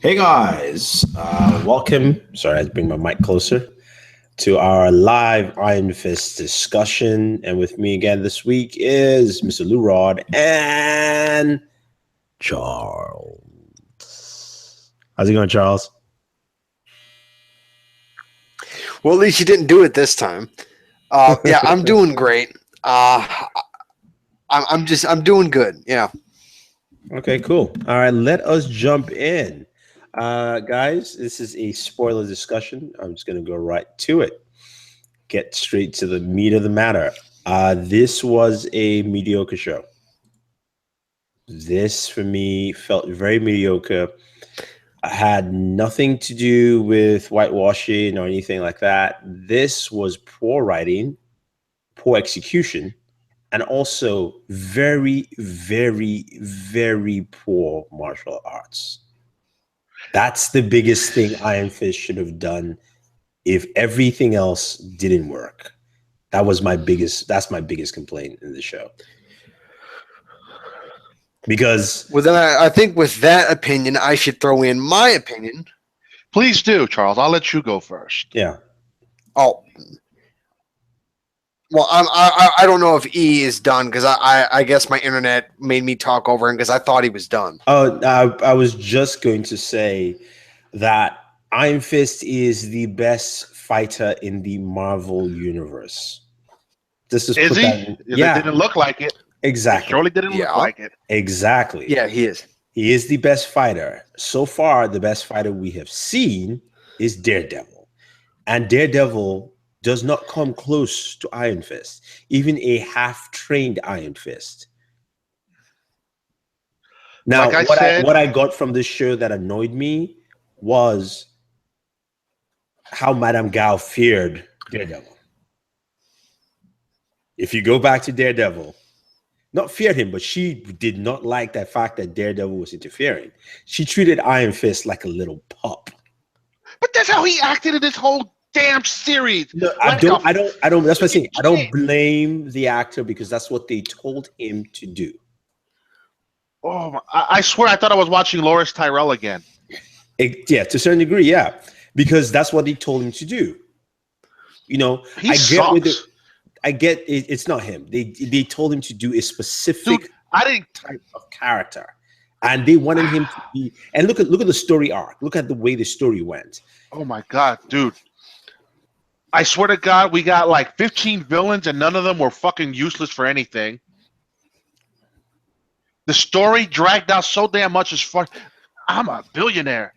Hey guys, welcome. Sorry, I had to bring my mic closer to our live Iron Fist discussion. And with me again this week is Mr. Lou Rod and Charles. How's it going, Charles? Well, at least you didn't do it this time. Yeah, I'm doing great. I'm doing good. Yeah. Okay, cool. All right, let us jump in. Guys, this is a spoiler discussion. I'm just going to go right to it. Get straight to the meat of the matter. This was a mediocre show. This, for me, felt very mediocre. I had nothing to do with whitewashing or anything like that. This was poor writing, poor execution, and also very, very, very poor martial arts. That's the biggest thing Iron Fist should have done if everything else didn't work. That's my biggest complaint in the show. Because Well, then I think with that opinion, I should throw in my opinion. Please do, Charles. I'll let you go first. yeah. Oh, well, I don't know if E is done because I guess my internet made me talk over him because I thought he was done. Oh, I was just going to say that Iron Fist is the best fighter in the Marvel universe. Is he? It didn't look like it. Exactly. It surely didn't look like it. Exactly. Yeah, he is. He is the best fighter. So far, the best fighter we have seen is Daredevil. And Daredevil does not come close to Iron Fist, even a half-trained Iron Fist. Now, Like what I got from this show that annoyed me was how Madame Gao feared Daredevil. If you go back to Daredevil, not feared him, but she did not like the fact that Daredevil was interfering. She treated Iron Fist like a little pup. But that's how he acted in this whole damn series. No, Like I don't. That's what I'm saying. I don't blame the actor because that's what they told him to do. I swear, I thought I was watching Loris Tyrell again. Yeah, to a certain degree, yeah, because that's what they told him to do. You know, He sucks. I get it, it's not him. They told him to do a specific type of character, and they wanted him to be. And look at the story arc. Look at the way the story went. Oh my god, dude! I swear to God, we got like 15 villains, and none of them were fucking useless for anything. The story dragged out so damn much. As far, I'm a billionaire.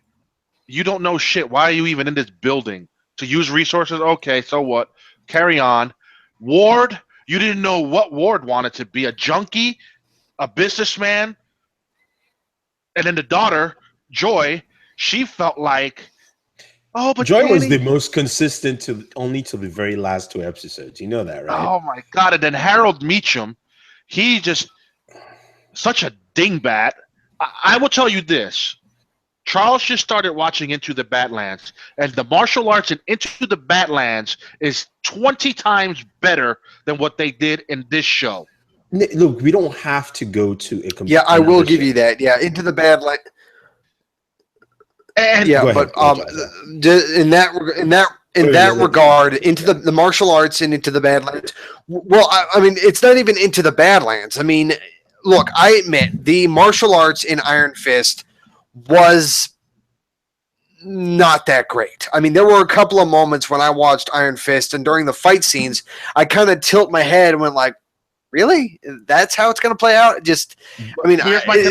You don't know shit. Why are you even in this building? To use resources? Okay, so what? Carry on. Ward, you didn't know what Ward wanted to be, a junkie, a businessman. And then the daughter, Joy, she felt like, oh, but Joy Danny, was the most consistent only to the very last 2 episodes. You know that, right? oh my God. And then Harold Meacham, he just such a dingbat. I will tell you this. Charles just started watching Into the Badlands, and the martial arts in Into the Badlands is 20 times better than what they did in this show. Look, we don't have to go to a complete. Yeah, I will give you that. Yeah, Into the Badlands. And Yeah, Go ahead, but in that regard, into the martial arts and Into the Badlands. Well, I mean, it's not even Into the Badlands. I mean, look, I admit the martial arts in Iron Fist was not that great. I mean, there were a couple of moments when I watched Iron Fist, and during the fight scenes, I kind of tilt my head and went like, really? That's how it's going to play out? Just, I mean,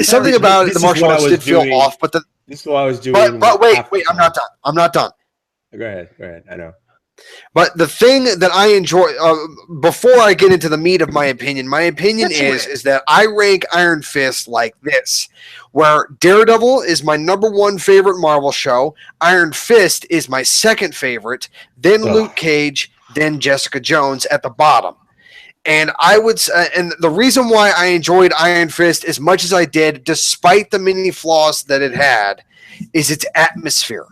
something about the martial arts did feel off, but this is what I was doing. But wait, I'm not done. I'm not done. Go ahead. I know. But the thing that I enjoy, before I get into the meat of my opinion is that I rank Iron Fist like this, where Daredevil is my #1 favorite Marvel show, Iron Fist is my second favorite, then Luke Cage, then Jessica Jones at the bottom. And I would, and the reason why I enjoyed Iron Fist as much as I did, despite the many flaws that it had, is its atmosphere.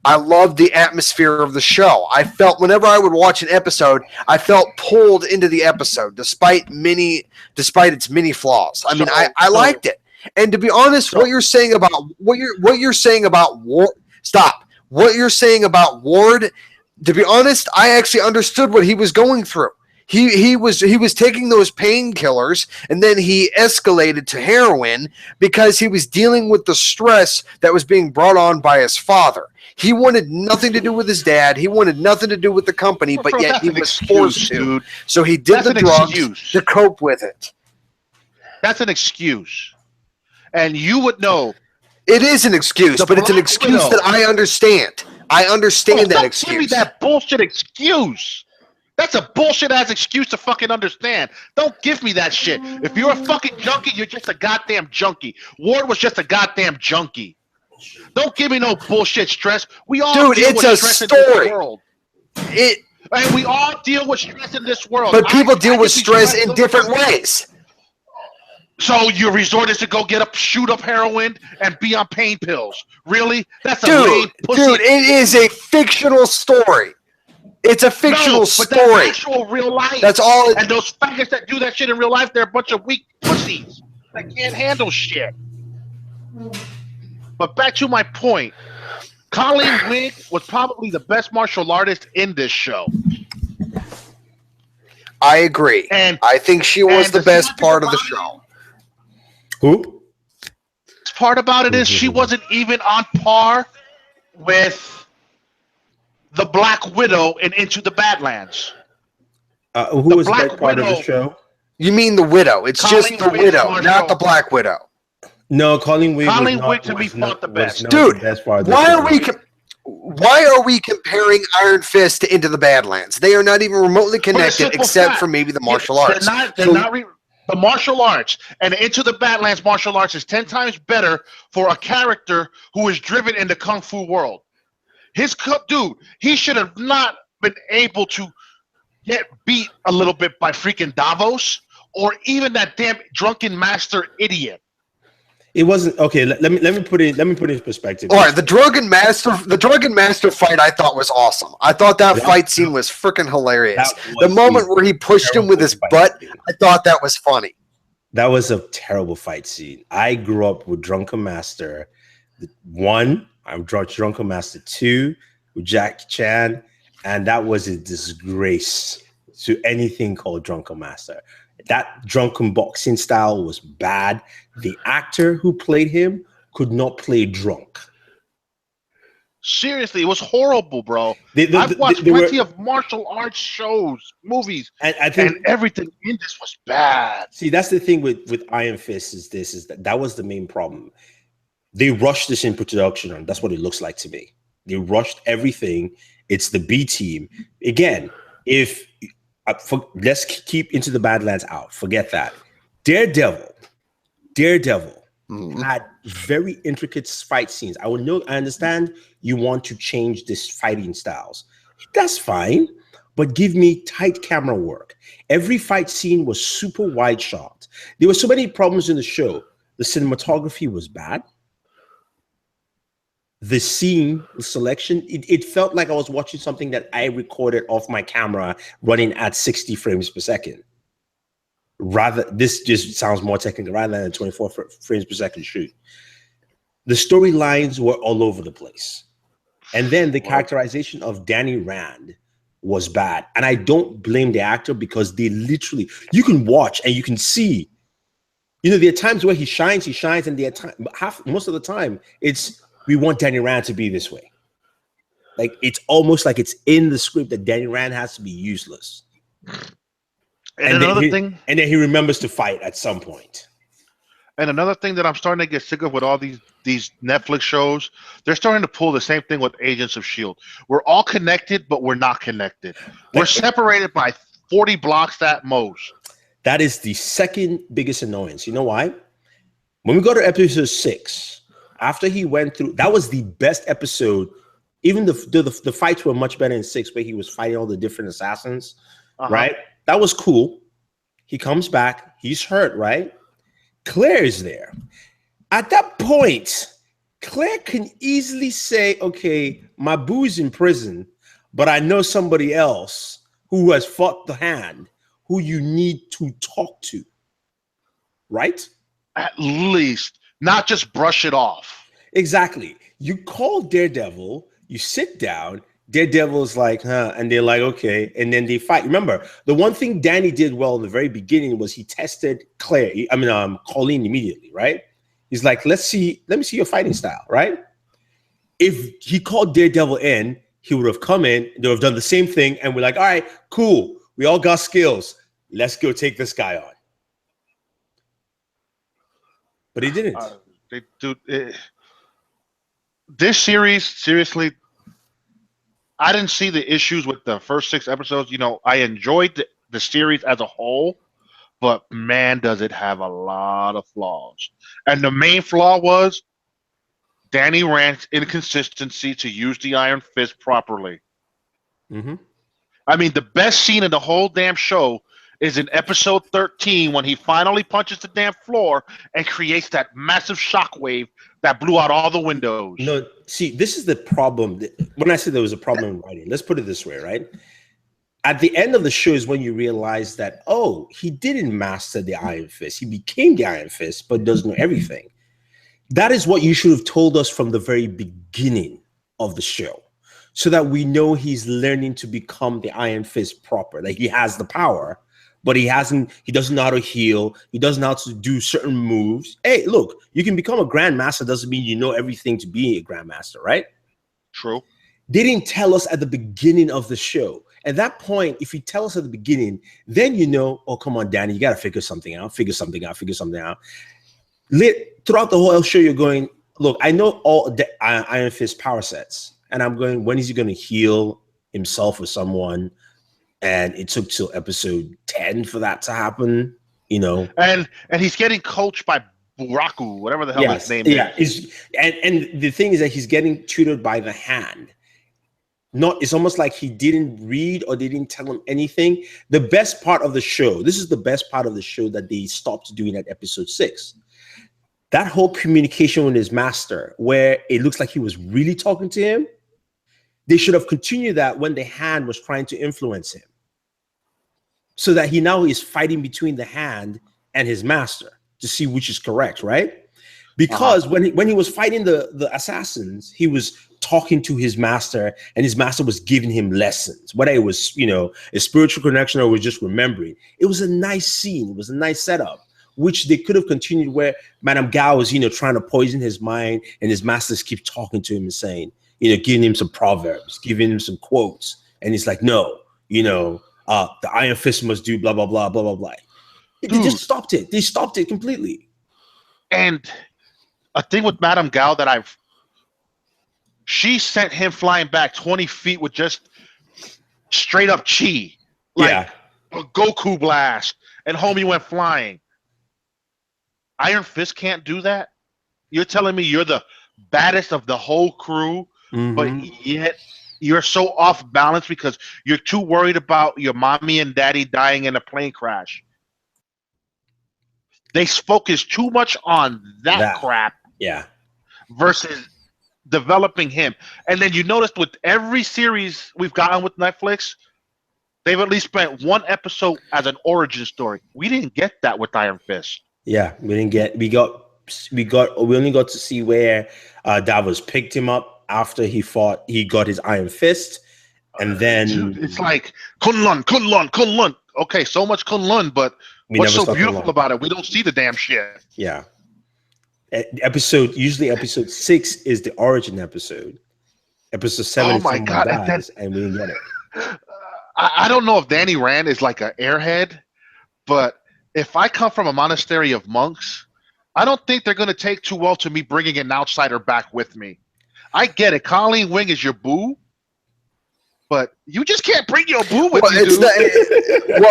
I loved the atmosphere of the show. I felt whenever I would watch an episode, I felt pulled into the episode, despite its many flaws. I mean, I liked it. And to be honest, what you're saying about Ward, what you're saying about Ward, to be honest, I actually understood what he was going through. He was taking those painkillers, and then he escalated to heroin because he was dealing with the stress that was being brought on by his father. He wanted nothing to do with his dad. He wanted nothing to do with the company, but yet he was forced to. Dude. So he did the drugs to cope with it. That's an excuse. And you would know. It is an excuse, but it's an excuse that I understand. I understand that excuse. Give me that bullshit excuse. That's a bullshit-ass excuse to fucking understand. Don't give me that shit. If you're a fucking junkie, you're just a goddamn junkie. Ward was just a goddamn junkie. Don't give me no bullshit stress. We all deal with stress in this world. And we all deal with stress in this world. But people deal with stress in different ways. So you resorted to go shoot up heroin and be on pain pills. Really? That's a lame pussy. Dude, it is a fictional story. It's a fictional story. That's actual real life. That's all. And those faggots that do that shit in real life, they're a bunch of weak pussies that can't handle shit. But back to my point. Colleen Wing was probably the best martial artist in this show. I agree. And I think she was the best part of the show. Who? The part about it is she wasn't even on par with the Black Widow in Into the Badlands. Who was the best part of the show? You mean the Widow? It's just the Widow, not the Black Widow. No, Colleen Wing. Colleen Wing to me fought the best. Dude, why are we comparing Iron Fist to Into the Badlands? They are not even remotely connected, except for maybe the martial arts. The martial arts and Into the Badlands martial arts is 10 times better for a character who is driven in the kung fu world. He should have not been able to get beat a little bit by freaking Davos or even that damn drunken master idiot. It wasn't okay. Let me put it in perspective. All right, the drunken master fight I thought was awesome. I thought that fight scene was freaking hilarious. The moment where he pushed him with his butt, I thought that was funny. That was a terrible fight scene. I grew up with Drunken Master 1. I'm Drunken Master 2 with Jackie Chan, and that was a disgrace to anything called Drunken Master. That drunken boxing style was bad. The actor who played him could not play drunk. Seriously, it was horrible, bro. I've watched plenty of martial arts shows, movies, and everything in this was bad. See, that's the thing with Iron Fist is that was the main problem. They rushed this in production, and that's what it looks like to me. They rushed everything. It's the B team. Again, let's keep Into the Badlands out. Forget that. Daredevil had very intricate fight scenes. I understand you want to change this fighting styles. That's fine, but give me tight camera work. Every fight scene was super wide shot. There were so many problems in the show. The cinematography was bad. The scene selection, it felt like I was watching something that I recorded off my camera running at 60 frames per second. This just sounds more technical, rather than a 24 frames per second shoot. The storylines were all over the place. And then the characterization of Danny Rand was bad. And I don't blame the actor, because they literally, you can watch and you can see, there are times where he shines, and most of the time it's, we want Danny Rand to be this way. Like, it's almost like it's in the script that Danny Rand has to be useless. And then he remembers to fight at some point. And another thing that I'm starting to get sick of with all these Netflix shows, they're starting to pull the same thing with Agents of S.H.I.E.L.D. We're all connected, but we're not connected. We're separated by 40 blocks at most. That is the second biggest annoyance. You know why? When we go to episode 6, after he went through, that was the best episode. Even the fights were much better in 6, where he was fighting all the different assassins, right? That was cool. He comes back. He's hurt, right? Claire is there. At that point, Claire can easily say, okay, my boo's in prison, but I know somebody else who has fought the hand, who you need to talk to, right? At least, not just brush it off. Exactly. You call Daredevil, you sit down, Daredevil's like, huh, and they're like, okay, and then they fight. Remember, the one thing Danny did well in the very beginning was he tested Colleen immediately, right? He's like, let me see your fighting style, right? If he called Daredevil in, he would have come in, they would have done the same thing, and we're like, all right, cool, we all got skills. Let's go take this guy on. But he didn't. This series, seriously, I didn't see the issues with the first 6 episodes. You know, I enjoyed the series as a whole, but man, does it have a lot of flaws. And the main flaw was Danny Rand's inconsistency to use the Iron Fist properly. Mm-hmm. I mean, the best scene in the whole damn show is in episode 13 when he finally punches the damn floor and creates that massive shockwave that blew out all the windows. No, see, this is the problem. When I said there was a problem in writing, let's put it this way, right? At the end of the show is when you realize that, oh, he didn't master the Iron Fist. He became the Iron Fist, but doesn't know everything. That is what you should have told us from the very beginning of the show, so that we know he's learning to become the Iron Fist proper. Like, he has the power, but he doesn't know how to heal. He doesn't know how to do certain moves. Hey, look, you can become a grandmaster. Doesn't mean you know everything to be a grandmaster, right? True. They didn't tell us at the beginning of the show. At that point, if you tell us at the beginning, then you know, oh, come on, Danny, you got to figure something out. Throughout the whole show, you're going, look, I know all the Iron Fist power sets. And I'm going, when is he going to heal himself or someone? And it took till episode 10 for that to happen, you know. And he's getting coached by Buraku, whatever the hell his name is. And the thing is that he's getting tutored by the hand. It's almost like he didn't read or they didn't tell him anything. The best part of the show, this is the best part of the show that they stopped doing at episode 6. That whole communication with his master, where it looks like he was really talking to him, they should have continued that when the hand was trying to influence him. So that he now is fighting between the hand and his master to see which is correct, right? Because when he was fighting the assassins, he was talking to his master, and his master was giving him lessons, whether it was, you know, a spiritual connection or was just remembering. It was a nice scene. It was a nice setup, which they could have continued where Madame Gao is, you know, trying to poison his mind, and his masters keep talking to him and saying, you know, giving him some proverbs, giving him some quotes. And he's like, no, you know, the Iron Fist must do blah, blah, blah, blah, blah, blah. They just stopped it. They stopped it completely. And a thing with Madame Gao that she sent him flying back 20 feet with just straight up chi. Like a Goku blast. And homie went flying. Iron Fist can't do that? You're telling me you're the baddest of the whole crew, but yet you're so off balance because you're too worried about your mommy and daddy dying in a plane crash. They focus too much on that crap versus developing him. And then you noticed with every series we've gotten with Netflix, they've at least spent one episode as an origin story. We didn't get that with Iron Fist. Yeah, we only got to see where Davos picked him up after he got his Iron Fist, and then dude, it's like Kunlun. Okay, so much Kunlun, but what's so beautiful about it? We don't see the damn shit. Yeah. Usually episode 6 is the origin episode. Episode 7 oh my God, dies, and we didn't get it. I don't know if Danny Rand is like an airhead, but if I come from a monastery of monks, I don't think they're going to take too well to me bringing an outsider back with me. I get it. Colleen Wing is your boo, but you just can't bring your boo with you, dude.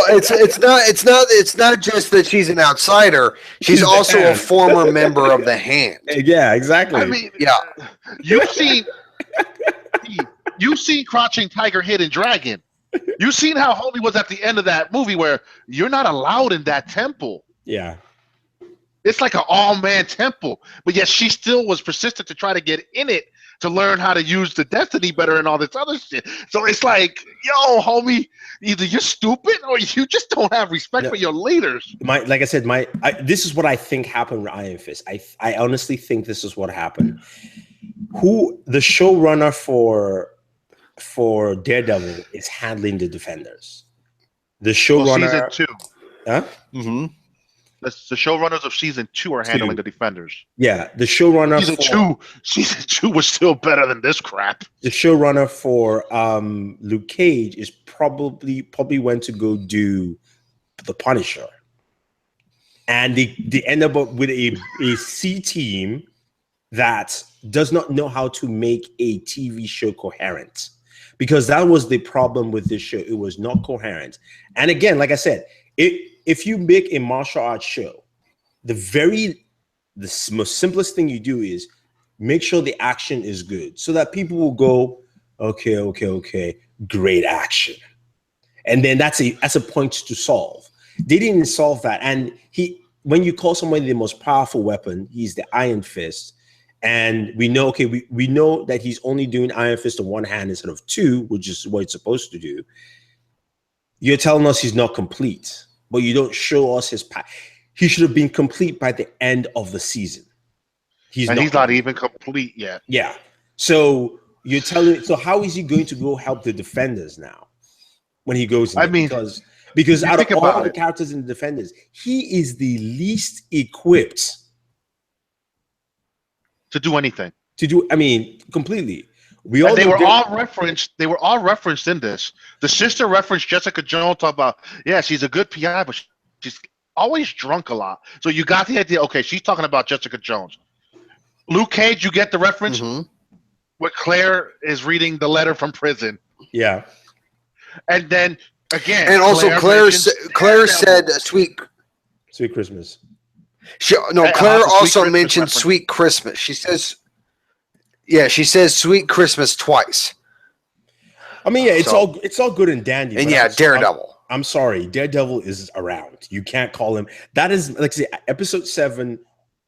It's not just that she's an outsider. She's also a former member of the Hand. Yeah, exactly. I mean, you've seen Crouching Tiger, Hidden Dragon. You've seen how Homie was at the end of that movie where you're not allowed in that temple. Yeah. It's like an all-man temple, but yet she still was persistent to try to get in it to learn how to use the destiny better and all this other shit. So it's like, yo, homie, either you're stupid or you just don't have respect for your leaders. Like I said, this is what I think happened with Iron Fist. I honestly think this is what happened. Who the showrunner for Daredevil is handling the Defenders. The showrunner, season 2. Huh? Mm-hmm. The showrunners of season 2 are handling the Defenders. Yeah, the showrunner season two was still better than this crap. The showrunner for Luke Cage is probably went to go do the Punisher, and they end up with a C team that does not know how to make a TV show coherent, because that was the problem with this show. It was not coherent. And again, like I said, if you make a martial arts show, the most simplest thing you do is make sure the action is good, so that people will go, okay, great action, and then that's a point to solve. They didn't solve that, and when you call someone the most powerful weapon, he's the Iron Fist, and we know we know that he's only doing Iron Fist on one hand instead of two, which is what it's supposed to do. You're telling us he's not complete, but you don't show us his path. He should have been complete by the end of the season. He's not even complete yet. Yeah. So you're telling. So how is he going to go help the Defenders now when he goes in? Because out of all the characters in the Defenders, he is the least equipped to do anything. Completely. They were all referenced in this. The sister referenced Jessica Jones, talk about, yeah, she's a good PI, but she's always drunk a lot. So you got the idea. Okay, she's talking about Jessica Jones. Luke Cage, you get the reference. Where Claire is reading the letter from prison. Yeah. And then again, and also Claire said sweet Christmas. Claire also mentioned Sweet Christmas. She says Sweet Christmas twice. I mean, yeah, it's all good and dandy. And yeah, Daredevil. I'm sorry, Daredevil is around. You can't call him. That is, like I say, episode 7.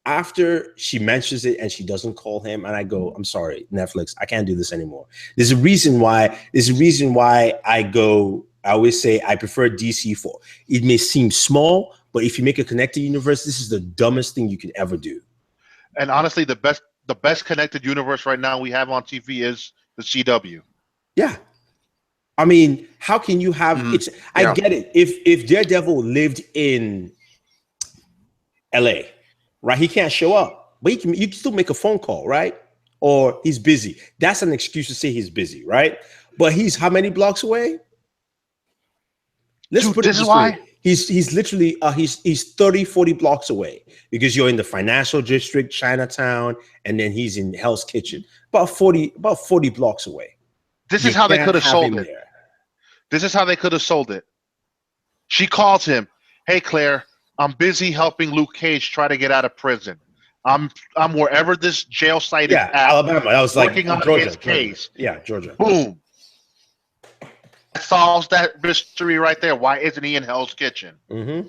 After she mentions it and she doesn't call him, and I go, I'm sorry, Netflix, I can't do this anymore. There's a reason why I always say I prefer DC for. It may seem small, but if you make a connected universe, this is the dumbest thing you can ever do. And honestly, the best connected universe right now we have on TV is the CW. Yeah. I mean, how can you have I get it. If Daredevil lived in LA, right? He can't show up, but you can still make a phone call, right? Or he's busy. That's an excuse to say he's busy, right? But he's how many blocks away? Let's put it this way. He's literally he's 30, 40 blocks away, because you're in the financial district, Chinatown, and then he's in Hell's Kitchen, about 40 blocks away. This is how they could have sold it. This is how they could have sold it. She calls him, "Hey Claire, I'm busy helping Luke Cage try to get out of prison. I'm wherever this jail site is at, Alabama. I was working on his case." Yeah, Georgia. Boom. That solves that mystery right there. Why isn't he in Hell's Kitchen? Mm-hmm.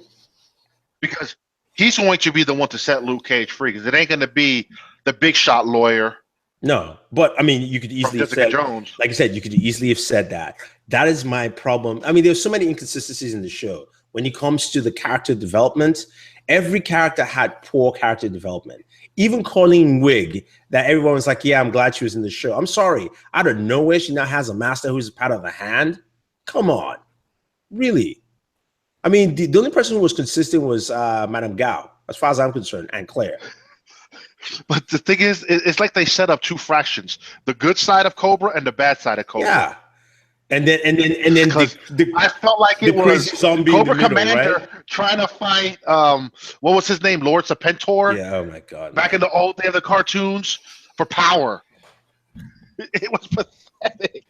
Because he's going to be the one to set Luke Cage free, because it ain't going to be the big shot lawyer. No, but I mean, you could easily have said, Jones. Like I said, you could easily have said that. That is my problem. I mean, there's so many inconsistencies in the show. When it comes to the character development, every character had poor character development. Even Colleen Wig, that everyone was like, yeah, I'm glad she was in the show. I'm sorry. Out of nowhere, she now has a master who's a pat of the hand. Come on. Really? I mean, the only person who was consistent was Madame Gao, as far as I'm concerned, and Claire. But the thing is, it's like they set up two fractions: the good side of Cobra and the bad side of Cobra. Yeah, and then I felt like it was Cobra Commander trying to fight what was his name, Lord Serpentor? Yeah, oh my god! Back in the old day of the cartoons for power. It was pathetic.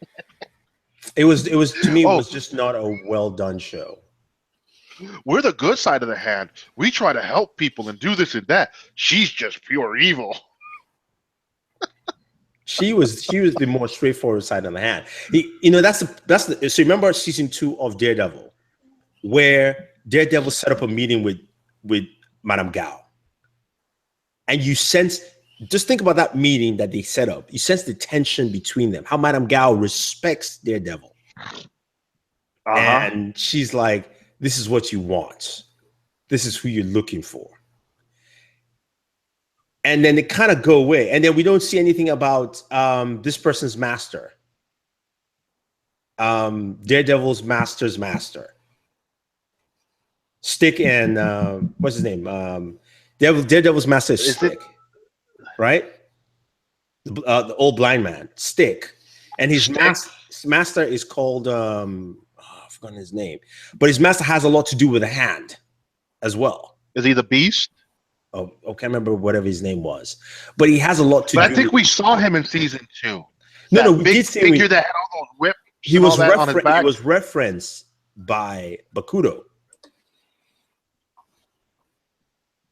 It was to me. It was just not a well done show. We're the good side of the hand. We try to help people and do this and that. She's just pure evil. She was the more straightforward side of the hand. So remember season 2 of Daredevil, where Daredevil set up a meeting with Madame Gao, and you sense. Just think about that meeting that they set up. You sense the tension between them. How Madame Gao respects Daredevil, and she's like, "This is what you want. This is who you're looking for." And then they kind of go away, and then we don't see anything about this person's master, Daredevil's master's master, Stick, and what's his name? Daredevil's master is Stick, right? The old blind man, Stick, and his master is called I've forgotten his name, but his master has a lot to do with the hand as well. Is he the Beast? Oh, I can't remember whatever his name was, but he has a lot to do. But I think we saw him in season 2. No, we did see figure that had all those whips. He was referenced by Bakudo,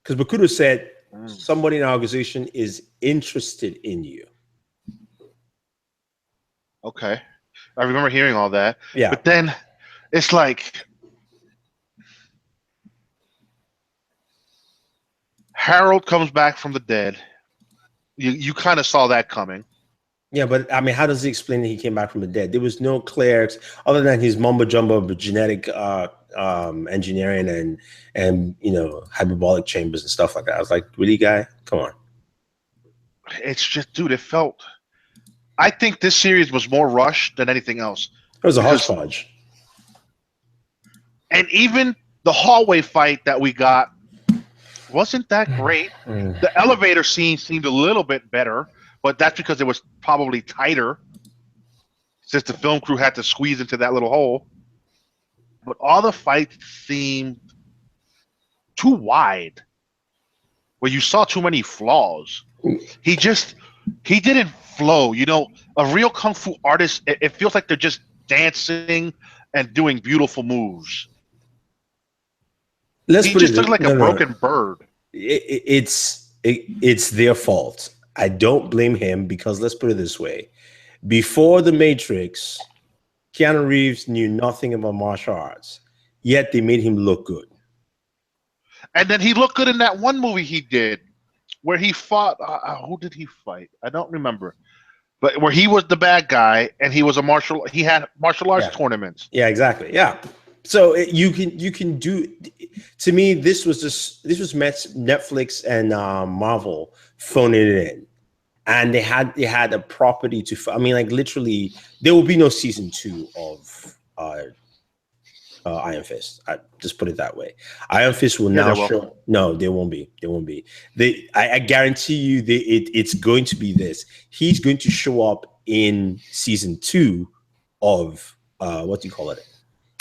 because Bakudo said somebody in our organization is interested in you. Okay, I remember hearing all that. Yeah, but then it's like Harold comes back from the dead. You kind of saw that coming. Yeah, but I mean, how does he explain that he came back from the dead? There was no clear, other than his mumbo jumbo of genetic engineering and hyperbolic chambers and stuff like that. I was like, really, guy? Come on. It's just, dude, it felt. I think this series was more rushed than anything else. It was a hodgepodge. And even the hallway fight that we got wasn't that great. The elevator scene seemed a little bit better, but that's because it was probably tighter, since the film crew had to squeeze into that little hole. But all the fights seemed too wide, where you saw too many flaws. He didn't flow. A real kung fu artist, it feels like they're just dancing and doing beautiful moves. He just looked like a broken bird. It's their fault. I don't blame him, because let's put it this way. Before The Matrix, Keanu Reeves knew nothing about martial arts, yet they made him look good. And then he looked good in that one movie he did, where he fought. Who did he fight? I don't remember. But where he was the bad guy, and he had martial arts tournaments. Yeah, exactly. Yeah. So you can do. To me, this was Netflix and Marvel phoning it in, and they had a property to. I mean, like, literally, there will be no season 2 of Iron Fist. I just put it that way. Iron Fist will now show. No, there won't be. There won't be. I guarantee you, it's going to be this. He's going to show up in season 2 of what do you call it?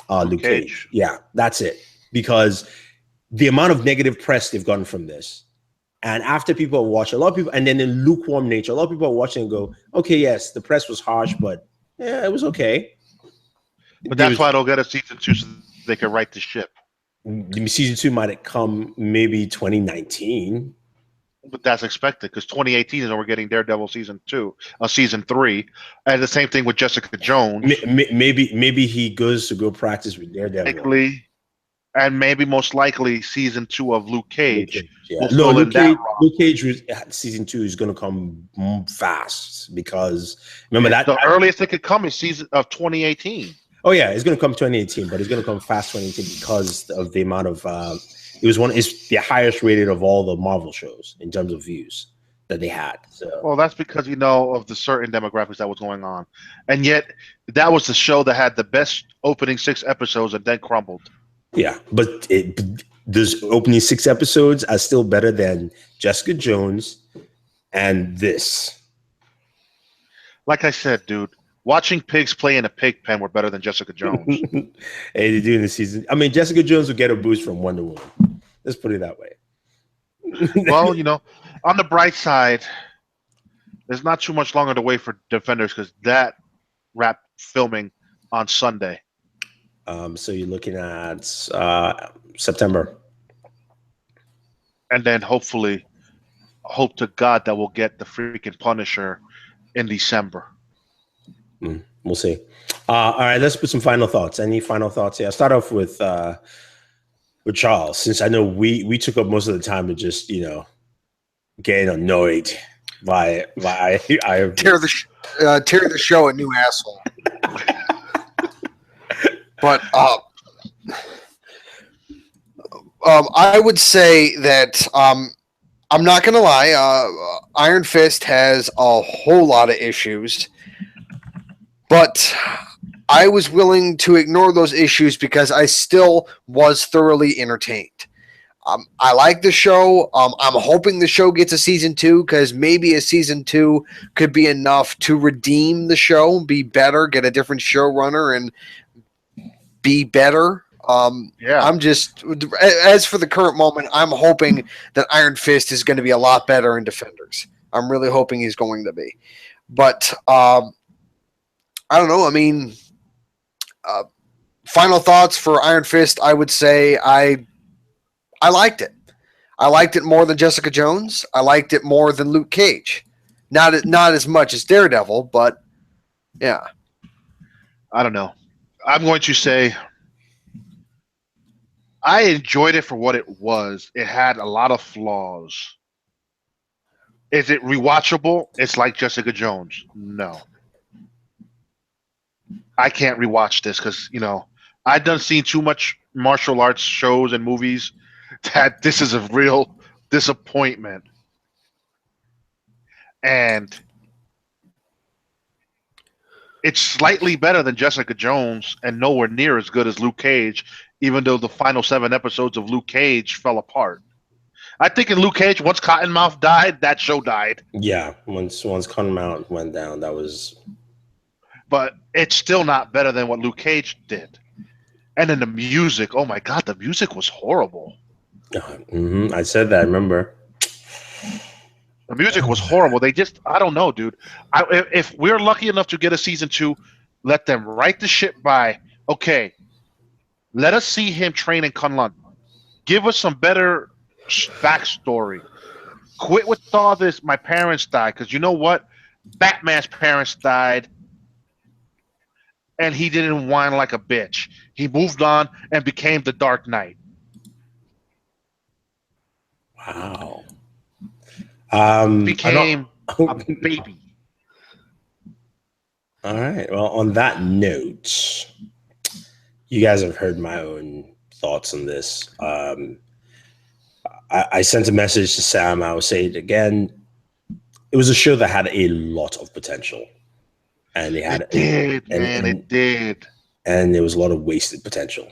Luke Cage. Yeah, that's it. Because the amount of negative press they've gotten from this, and after people watch, a lot of people, and then in lukewarm nature, a lot of people are watching and go, okay, yes, the press was harsh, but yeah, it was okay. But that's why they'll get a season 2 so they can right the ship. Season 2 might come maybe 2019. But that's expected, because 2018 is when we're getting Daredevil season 3, and the same thing with Jessica Jones. Maybe he goes to go practice with Daredevil. And maybe most likely season 2 of Luke Cage. Yeah. No, Luke Cage season 2 is going to come fast, because remember that the earliest it could come is season of 2018. Oh yeah, it's going to come 2018, but it's going to come fast 2018 because of the amount of. It's the highest rated of all the Marvel shows in terms of views that they had. So. Well, that's because of the certain demographics that was going on, and yet that was the show that had the best opening 6 episodes and then crumbled. Yeah, but those opening 6 episodes are still better than Jessica Jones and this. Like I said, dude, watching pigs play in a pig pen were better than Jessica Jones. Hey, they're doing the season. I mean, Jessica Jones will get a boost from Wonder Woman. Let's put it that way. Well, on the bright side, there's not too much longer to wait for Defenders, because that wrapped filming on Sunday. So you're looking at September. And then hopefully, hope to God that we'll get the freaking Punisher in December. We'll see. All right, let's put some final thoughts. Any final thoughts here? I'll start off with Charles, since I know we took up most of the time to just, getting annoyed by Iron tear Fist. the show a new asshole. But I would say that I'm not going to lie. Iron Fist has a whole lot of issues, but I was willing to ignore those issues because I still was thoroughly entertained. I like the show. I'm hoping the show gets a season 2 because maybe a season 2 could be enough to redeem the show, be better, get a different showrunner, and be better. I'm just, as for the current moment, I'm hoping that Iron Fist is going to be a lot better in Defenders. I'm really hoping he's going to be. But I don't know. I mean, final thoughts for Iron Fist, I would say I liked it. I liked it more than Jessica Jones. I liked it more than Luke Cage. Not as much as Daredevil, but yeah. I don't know. I'm going to say I enjoyed it for what it was. It had a lot of flaws. Is it rewatchable? It's like Jessica Jones. No. I can't rewatch this because, I've done seen too much martial arts shows and movies that this is a real disappointment. And it's slightly better than Jessica Jones and nowhere near as good as Luke Cage, even though the final 7 episodes of Luke Cage fell apart. I think in Luke Cage, once Cottonmouth died, that show died. Yeah, once Cottonmouth went down, that was... But it's still not better than what Luke Cage did. And then the music, oh my God, the music was horrible. I said that, I remember. The music was horrible. They just, I don't know, dude. If we're lucky enough to get a season 2, let them write the shit by, okay, let us see him train in Kunlun. Give us some better backstory. Quit with all this, my parents died, because you know what? Batman's parents died, and he didn't whine like a bitch. He moved on and became the Dark Knight. Wow. Became a baby. All right. Well, on that note, you guys have heard my own thoughts on this. I sent a message to Sam. I will say it again. It was a show that had a lot of potential. And it did. And there was a lot of wasted potential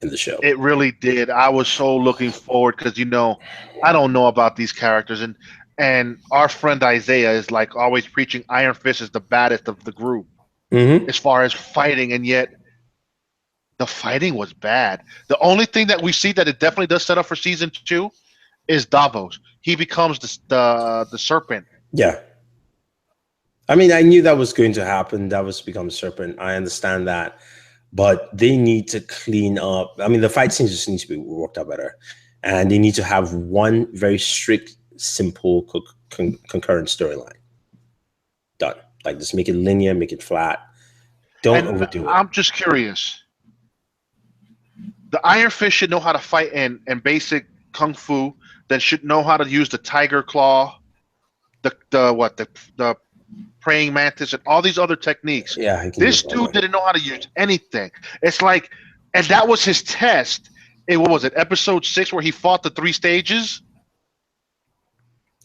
in the show. It really did. I was so looking forward because, I don't know about these characters. And our friend Isaiah is like always preaching Iron Fist is the baddest of the group as far as fighting. And yet the fighting was bad. The only thing that we see that it definitely does set up for season 2 is Davos. He becomes the serpent. Yeah. I mean, I knew that was going to happen. Davos becomes serpent. I understand that. But they need to clean up. I mean, the fight scenes just need to be worked out better. And they need to have one very strict, simple, concurrent storyline. Done. Like, just make it linear, make it flat. Don't overdo it. I'm just curious. The Iron Fist should know how to fight in basic kung fu, then should know how to use the tiger claw, the praying mantis, and all these other techniques. Yeah, this dude didn't know how to use anything. It's like, and that was his test. What was it, episode 6, where he fought the 3 stages?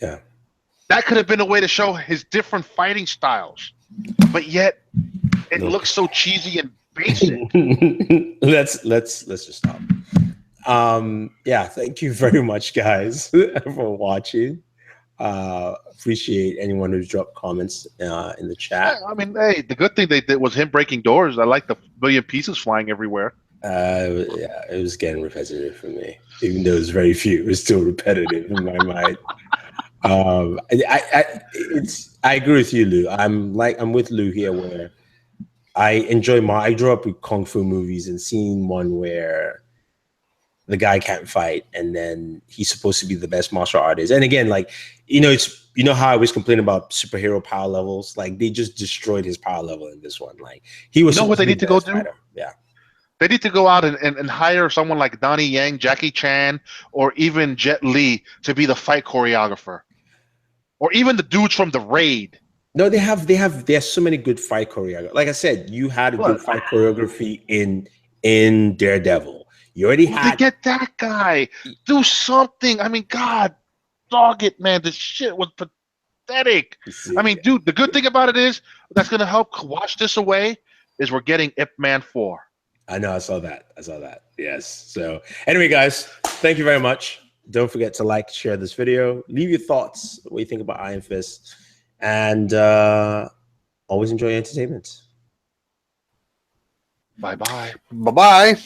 Yeah. That could have been a way to show his different fighting styles, but yet it looks so cheesy and basic. let's just stop. Yeah, thank you very much, guys, for watching. Appreciate anyone who's dropped comments in the chat. I mean, hey, the good thing they did was him breaking doors. I like the billion pieces flying everywhere. Yeah, it was getting repetitive for me, even though it's very few. It was still repetitive in my mind. I agree with you, Lou. I'm with Lou here, where I enjoy I grew up with kung fu movies and seeing one where the guy can't fight and then he's supposed to be the best martial artist. And again, it's how I always complain about superhero power levels. Like, they just destroyed his power level in this one. Like, he was. You know what they need to go do? Yeah. They need to go out and hire someone like Donnie Yen, Jackie Chan, or even Jet Li to be the fight choreographer. or even the dudes from the Raid. No, they have so many good fight choreography. Like I said, you had a good fight choreography in Daredevil. You already had to get that guy. Do something. I mean, God, dog it, man. This shit was pathetic. I mean, dude, the good thing about it is that's gonna help wash this away is we're getting Ip Man 4. I know, I saw that. Yes. So anyway, guys, thank you very much. Don't forget to like, share this video. Leave your thoughts, what you think about Iron Fist. And always enjoy entertainment. Bye-bye. Bye-bye.